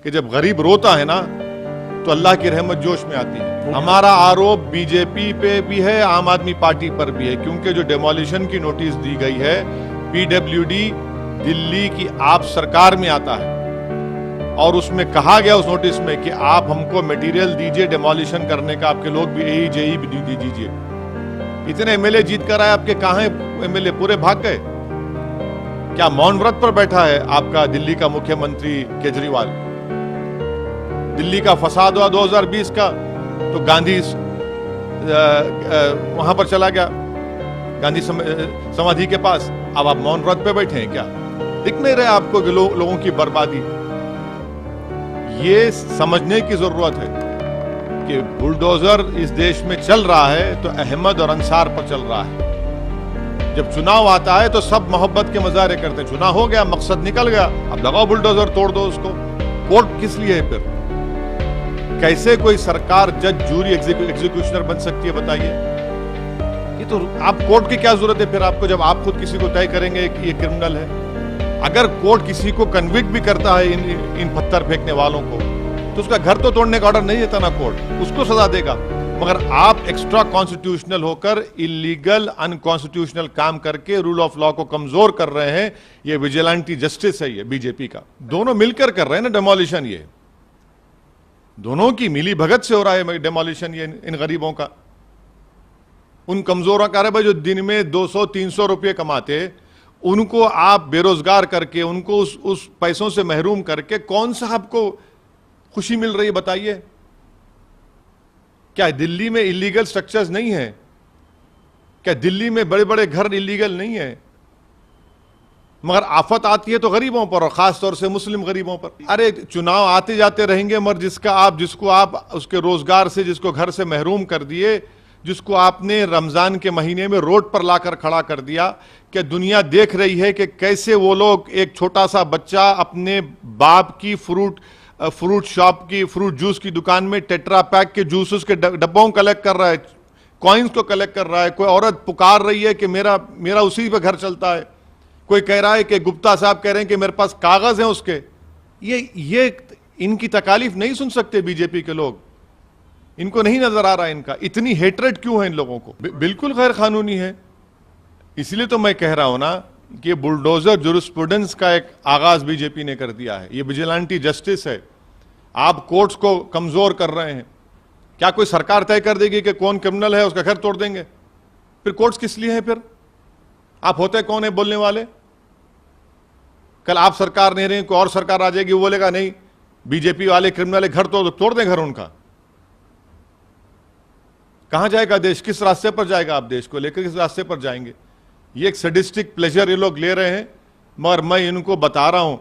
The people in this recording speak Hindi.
कि जब गरीब रोता है ना तो अल्लाह की रहमत जोश में आती है। हमारा आरोप बीजेपी पे भी है, आम आदमी पार्टी पर भी है, क्योंकि जो डेमोलिशन की नोटिस दी गई है पीडब्ल्यूडी दिल्ली की आप सरकार में आता है और उसमें कहा गया उस नोटिस में कि आप हमको मटेरियल दीजिए डेमोलिशन करने का, आपके लोग भी जेई भी दीजिए। इतने एमएलए जीत कर आए, आपके कहां है एमएलए? पूरे भाग गए। क्या मौन व्रत पर बैठा है आपका दिल्ली का मुख्यमंत्री केजरीवाल? दिल्ली का फसाद हुआ 2020 का तो गांधी वहां पर चला गया, गांधी समाधि के पास। अब आप मौन व्रत पे बैठे हैं क्या? दिख नहीं रहे आपको कि लोगों की बर्बादी? ये समझने की जरूरत है कि बुलडोजर इस देश में चल रहा है तो अहमद और अंसार पर चल रहा है। जब चुनाव आता है तो सब मोहब्बत के मजारे करते हैं। चुनाव हो गया, मकसद निकल गया, अब लगाओ बुलडोजर, तोड़ दो उसको। कोर्ट किस लिए है फिर? कैसे कोई सरकार जज, जूरी, एग्जीक्यूशनर बन सकती है बताइए? ये तो आप कोर्ट की क्या जरूरत है फिर आपको, जब आप खुद किसी को तय करेंगे कि ये क्रिमिनल है? अगर कोर्ट किसी को कन्विक्ट भी करता है इन पत्थर फेंकने वालों को, तो उसका घर तो तोड़ने का ऑर्डर नहीं देता ना कोर्ट, उसको सजा देगा। मगर आप एक्स्ट्रा कॉन्स्टिट्यूशनल होकर इलीगल, अनकॉन्स्टिट्यूशनल काम करके रूल ऑफ लॉ को कमजोर कर रहे हैं। ये विजिलेंटी जस्टिस है, ये बीजेपी का। दोनों मिलकर कर रहे हैं ना डेमोलिशन। ये दोनों की मिली भगत से हो रहा है डेमोलिशन, ये इन गरीबों का, उन कमजोरों का। भाई जो दिन में 200-300 रुपये कमाते, उनको आप बेरोजगार करके, उनको उस पैसों से महरूम करके कौन सा आपको खुशी मिल रही है बताइए? क्या दिल्ली में इलीगल स्ट्रक्चर्स नहीं है? क्या दिल्ली में बड़े बड़े घर इलीगल नहीं है? मगर आफत आती है तो गरीबों पर, और खास तौर से मुस्लिम गरीबों पर। अरे चुनाव आते जाते रहेंगे, मगर जिसको आप उसके रोजगार से, जिसको घर से महरूम कर दिए, जिसको आपने रमजान के महीने में रोड पर लाकर खड़ा कर दिया, कि दुनिया देख रही है कि कैसे वो लोग, एक छोटा सा बच्चा अपने बाप की फ्रूट शॉप की, फ्रूट जूस की दुकान में टेट्रा पैक के जूसेस के डब्बों कलेक्ट कर रहा है, कॉइन्स को कलेक्ट कर रहा है। कोई औरत पुकार रही है कि मेरा उसी पे घर चलता है। कोई कह रहा है कि गुप्ता साहब कह रहे हैं कि मेरे पास कागज हैं उसके। ये इनकी तकालीफ नहीं सुन सकते बीजेपी के लोग? इनको नहीं नजर आ रहा है इनका? इतनी हेट्रेड क्यों है इन लोगों को? बिल्कुल गैर कानूनी है। इसलिए तो मैं कह रहा हूं ना कि बुलडोजर जुरिस्प्रूडेंस का एक आगाज बीजेपी ने कर दिया है। ये विजिलेंटी जस्टिस है। आप कोर्ट्स को कमजोर कर रहे हैं। क्या कोई सरकार तय कर देगी कि कौन क्रिमिनल है, उसका घर तोड़ देंगे? फिर कोर्ट्स किस लिए है? फिर आप होते कौन है बोलने वाले? कल आप सरकार नहीं रही, कोई और सरकार आ जाएगी, वो बोलेगा नहीं बीजेपी वाले क्रिमिनल है, घर तोड़ दें घर उनका। कहां जाएगा देश? किस रास्ते पर जाएगा? आप देश को लेकर किस रास्ते पर जाएंगे? ये एक सैडिस्टिक प्लेजर ये लोग ले रहे हैं। मगर मैं इनको बता रहा हूं